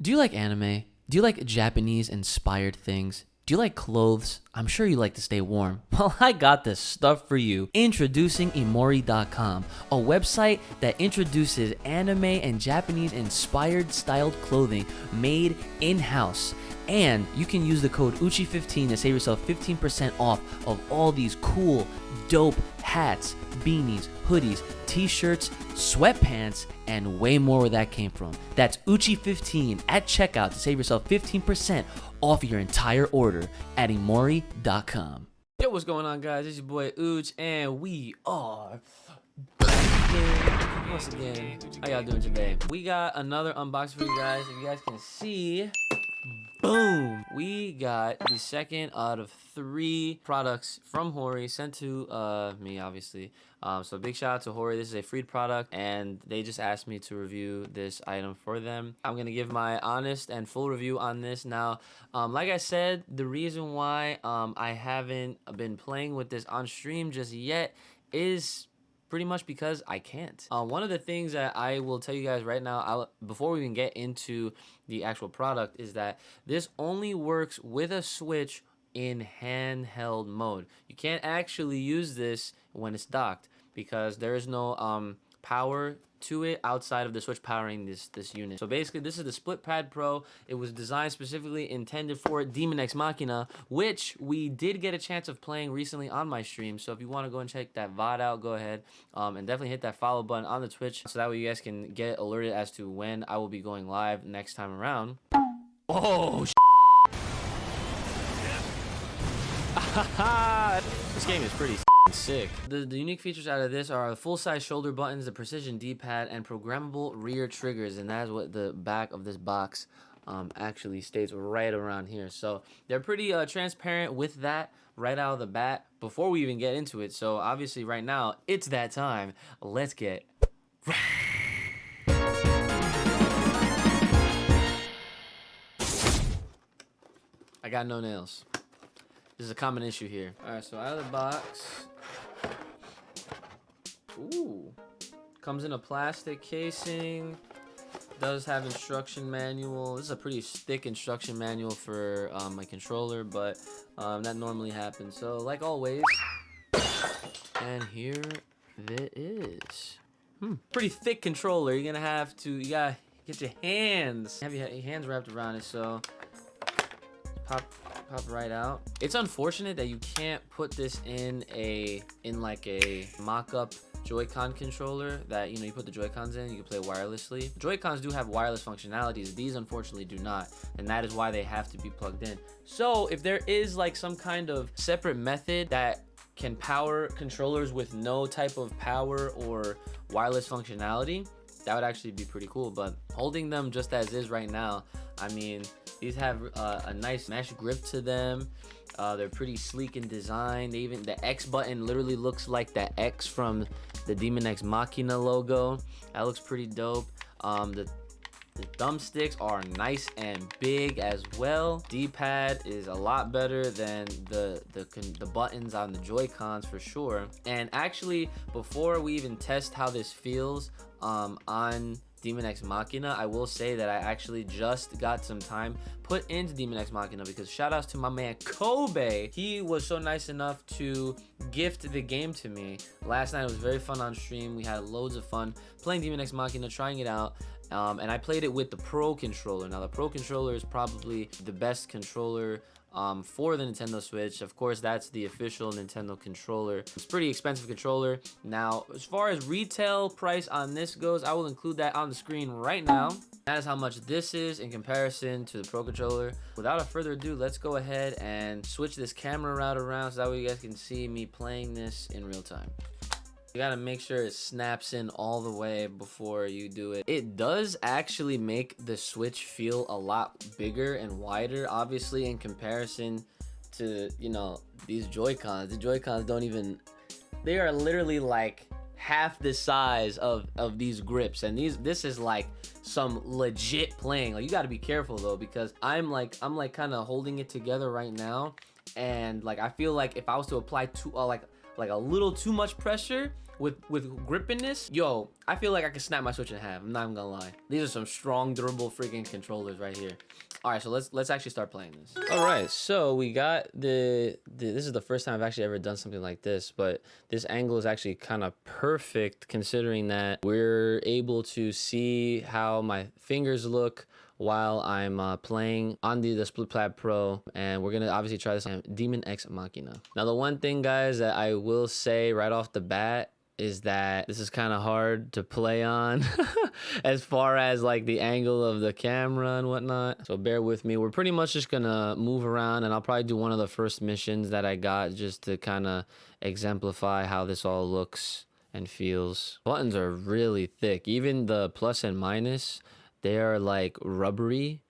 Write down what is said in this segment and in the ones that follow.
Do you like anime? Do you like Japanese inspired things? Do you like clothes? I'm sure you like to stay warm. Well, I got this stuff for you. Introducing Imori.com, a website that introduces anime and Japanese inspired styled clothing made in-house. And you can use the code UCHI15 to save yourself 15% off of all these cool, dope hats, beanies, hoodies, t-shirts, sweatpants, and way more where that came from. That's UCHI15 at checkout to save yourself 15% off your entire order at Imori.com. Yo, what's going on, guys? It's your boy Uch, and we are back once again. How y'all doing today? We got another unboxing for you guys. If you guys can see, boom! We got the second out of 3 products from Hori sent to me, obviously. So big shout out to Hori. This is a free product, and they just asked me to review this item for them. I'm gonna give my honest and full review on this. Now, like I said, the reason why I haven't been playing with this on stream just yet is pretty much because I can't. One of the things that I will tell you guys right now, before we even get into the actual product, is that this only works with a Switch in handheld mode. You can't actually use this when it's docked because there is no power to it outside of the Switch powering this unit. So basically, this is the Split Pad Pro. It was designed specifically intended for Demon X Machina, which we did get a chance of playing recently on my stream. So if you want to go and check that VOD out, go ahead and definitely hit that follow button on the Twitch so that way you guys can get alerted as to when I will be going live next time around. Oh, this game is pretty sick. The unique features out of this are the full-size shoulder buttons, the precision D-pad, and programmable rear triggers, and that is what the back of this box actually states right around here. So they're pretty transparent with that right out of the bat before we even get into it. So obviously right now it's that time. Let's get I got no nails. This is a common issue here. Alright, so out of the box. Ooh. Comes in a plastic casing. Does have instruction manual. This is a pretty thick instruction manual for my controller, but that normally happens. So like always. And here it is. Pretty thick controller. You're gonna have to, you gotta get your hands. Have your hands wrapped around it, so pop right out. It's unfortunate that you can't put this in like a mock-up Joy-Con controller that, you know, you put the Joy-Cons in, you can play wirelessly. Joy-Cons do have wireless functionalities. These unfortunately do not, and that is why they have to be plugged in. So if there is like some kind of separate method that can power controllers with no type of power or wireless functionality, that would actually be pretty cool. But holding them just as is right now, I mean, these have a nice mesh grip to them. They're pretty sleek in design. The X button literally looks like that X from the Demon X Machina logo. That looks pretty dope. The thumbsticks are nice and big as well. D-pad is a lot better than the buttons on the Joy-Cons for sure. And actually, before we even test how this feels on Demon X Machina, I will say that I actually just got some time put into Demon X Machina because shout outs to my man Kobe. He was so nice enough to gift the game to me. Last night was very fun on stream. We had loads of fun playing Demon X Machina, trying it out. And I played it with the Pro controller. Now the Pro controller is probably the best controller for the Nintendo Switch. Of course, that's the official Nintendo controller. It's a pretty expensive controller. Now, as far as retail price on this goes, I will include that on the screen right now. That is how much this is in comparison to the Pro controller. Without further ado, let's go ahead and switch this camera route around so that way you guys can see me playing this in real time. You gotta make sure it snaps in all the way before you do it. It does actually make the Switch feel a lot bigger and wider, obviously, in comparison to, you know, these Joy-Cons. The Joy-Cons don't even, they are literally like half the size of these grips, and this is like some legit playing. Like, you gotta be careful though, because I'm like kind of holding it together right now, and like I feel like if I was to apply like a little too much pressure, with grippiness, yo, I feel like I could snap my Switch in half. I'm not even gonna lie. These are some strong, durable freaking controllers right here. All right, so let's actually start playing this. All right, so we got this is the first time I've actually ever done something like this, but this angle is actually kind of perfect considering that we're able to see how my fingers look while I'm playing on the Split Pad Pro, and we're gonna obviously try this on Demon X Machina. Now, the one thing, guys, that I will say right off the bat is that this is kind of hard to play on as far as like the angle of the camera and whatnot, so bear with me. We're pretty much just gonna move around, and I'll probably do one of the first missions that I got just to kind of exemplify how this all looks and feels. Buttons are really thick, even the plus and minus, they are like rubbery.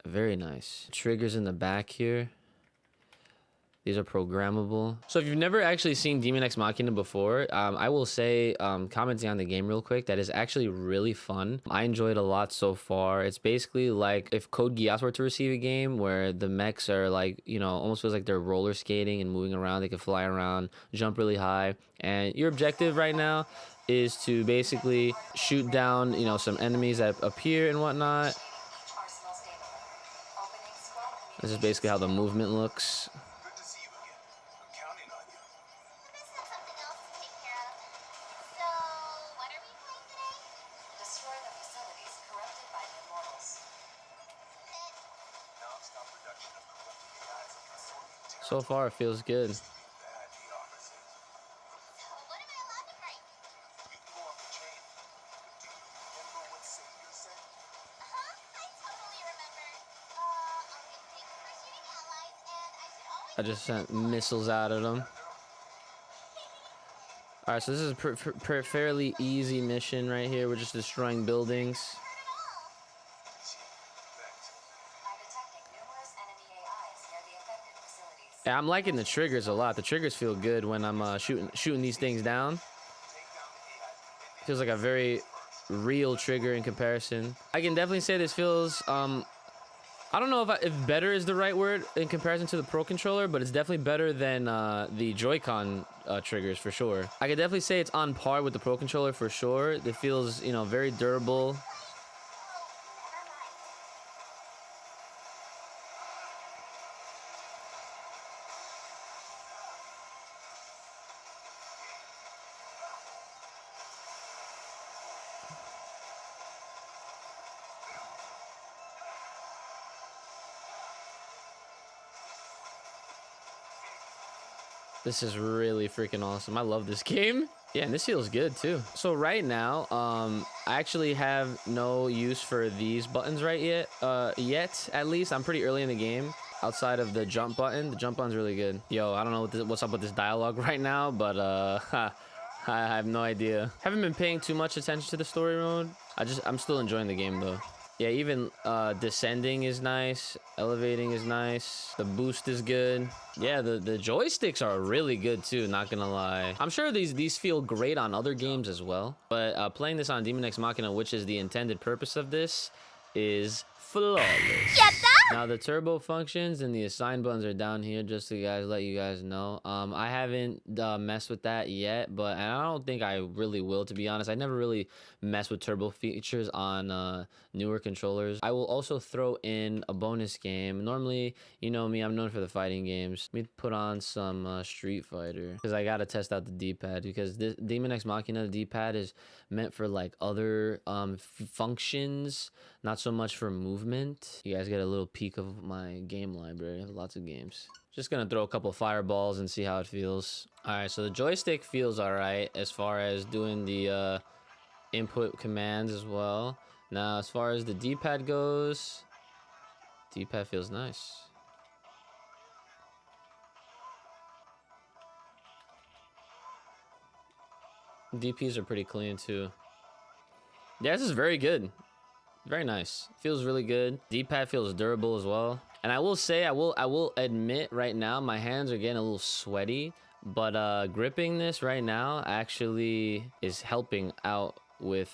Very nice. Triggers in the back here. These are programmable. So if you've never actually seen Demon X Machina before, I will say, commenting on the game real quick, that is actually really fun. I enjoyed it a lot so far. It's basically like if Code Geass were to receive a game where the mechs are like, you know, almost feels like they're roller skating and moving around. They can fly around, jump really high. And your objective right now is to basically shoot down, you know, some enemies that appear and whatnot. This is basically how the movement looks. So far, it feels good. I just sent missiles out at them. Alright, so this is a fairly easy mission right here. We're just destroying buildings. Yeah, I'm liking the triggers a lot. The triggers feel good when I'm shooting these things down. Feels like a very real trigger in comparison. I can definitely say this feels I don't know if better is the right word in comparison to the Pro controller, but it's definitely better than the Joy-Con triggers for sure. I could definitely say it's on par with the Pro controller for sure. It feels, you know, very durable. This is really freaking awesome. I love this game. Yeah, and this feels good too. So right now, I actually have no use for these buttons yet, at least. I'm pretty early in the game. Outside of the jump button, the jump button's really good. Yo, I don't know what's up with this dialogue right now, but I have no idea. Haven't been paying too much attention to the story mode. I'm still enjoying the game though. Yeah, even descending is nice, elevating is nice, the boost is good. Yeah, the joysticks are really good too, not gonna lie. I'm sure these feel great on other games as well, but playing this on Demon X Machina, which is the intended purpose of this, is flawless. Now the turbo functions and the assign buttons are down here just to let you guys know. I haven't messed with that yet, and I don't think I really will, to be honest. I never really messed with turbo features on newer controllers. I will also throw in a bonus game. Normally, you know me, I'm known for the fighting games. Let me put on some Street Fighter because I gotta test out the D-pad, because this Demon X Machina, the D-pad is meant for like other functions, not so much for movement. You guys get a little peek of my game library. I have lots of games. Just gonna throw a couple fireballs and see how it feels. All right, so the joystick feels all right as far as doing the input commands as well. Now, as far as the D-pad goes, D-pad feels nice. DPs are pretty clean too. Yeah, this is very good. Very nice. Feels really good. D-pad feels durable as well. And I will say, I will admit right now, my hands are getting a little sweaty, but gripping this right now actually is helping out with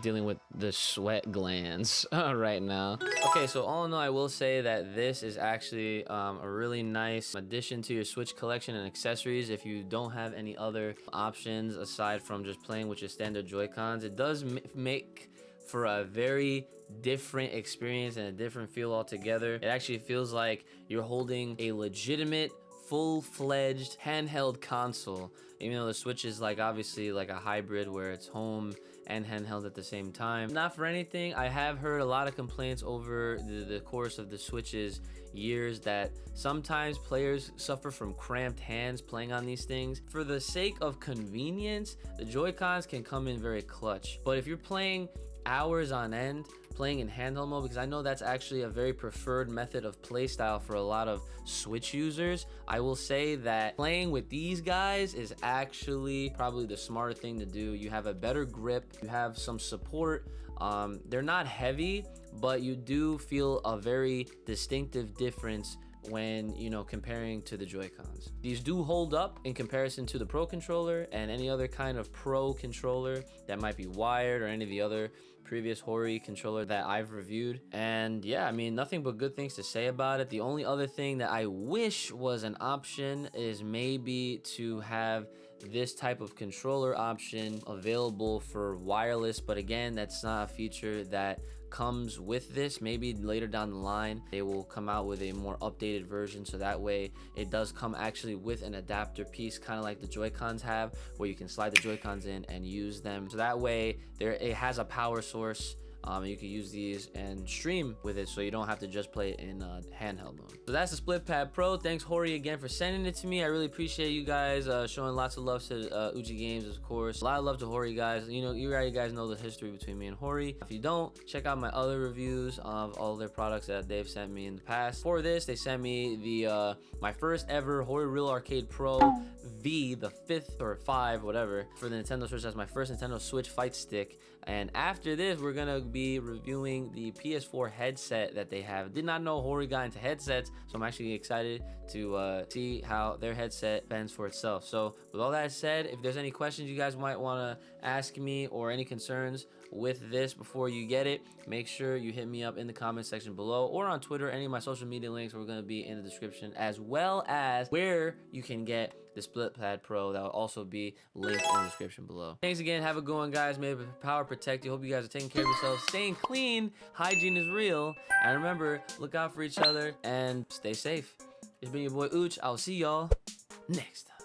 dealing with the sweat glands right now. Okay, so all in all, I will say that this is actually a really nice addition to your Switch collection and accessories. If you don't have any other options aside from just playing with your standard Joy-Cons, it does make for a very different experience and a different feel altogether. It actually feels like you're holding a legitimate full-fledged handheld console, even though the Switch is like obviously like a hybrid where it's home and handheld at the same time. Not for anything, I have heard a lot of complaints over the course of the Switch's years that sometimes players suffer from cramped hands playing on these things. For the sake of convenience, the Joy-Cons can come in very clutch, but if you're playing hours on end playing in handheld mode, because I know that's actually a very preferred method of play style for a lot of Switch users, I will say that playing with these guys is actually probably the smarter thing to do. You have a better grip, you have some support. They're not heavy, but you do feel a very distinctive difference when, you know, comparing to the Joy-Cons. These do hold up in comparison to the Pro controller and any other kind of Pro controller that might be wired, or any of the other previous Hori controller that I've reviewed. And yeah, I mean, nothing but good things to say about it. The only other thing that I wish was an option is maybe to have this type of controller option available for wireless, but again, that's not a feature that comes with this. Maybe later down the line they will come out with a more updated version, so that way it does come actually with an adapter piece, kind of like the Joy-Cons have, where you can slide the Joy-Cons in and use them, so that way it has a power source. You can use these and stream with it, so you don't have to just play it in handheld mode. So that's the Split Pad Pro. Thanks Hori again for sending it to me. I really appreciate you guys showing lots of love to UchiGames, of course. A lot of love to Hori, guys. You know, you guys know the history between me and Hori. If you don't, check out my other reviews of all their products that they've sent me in the past. For this, they sent me the my first ever Hori Real Arcade Pro V, the 5th or 5, whatever, for the Nintendo Switch. That's my first Nintendo Switch fight stick. And after this, we're gonna be reviewing the PS4 headset that they have. Did not know Hori got into headsets, so I'm actually excited to see how their headset fends for itself. So with all that said, if there's any questions you guys might want to ask me, or any concerns with this before you get it, make sure you hit me up in the comment section below, or on Twitter. Any of my social media links are going to be in the description, as well as where you can get the Split Pad Pro. That will also be linked in the description below. Thanks again. Have a good one, guys. May the power protect you. Hope you guys are taking care of yourselves, staying clean. Hygiene is real. And remember, look out for each other and stay safe. It's been your boy Uch. I'll see y'all next time.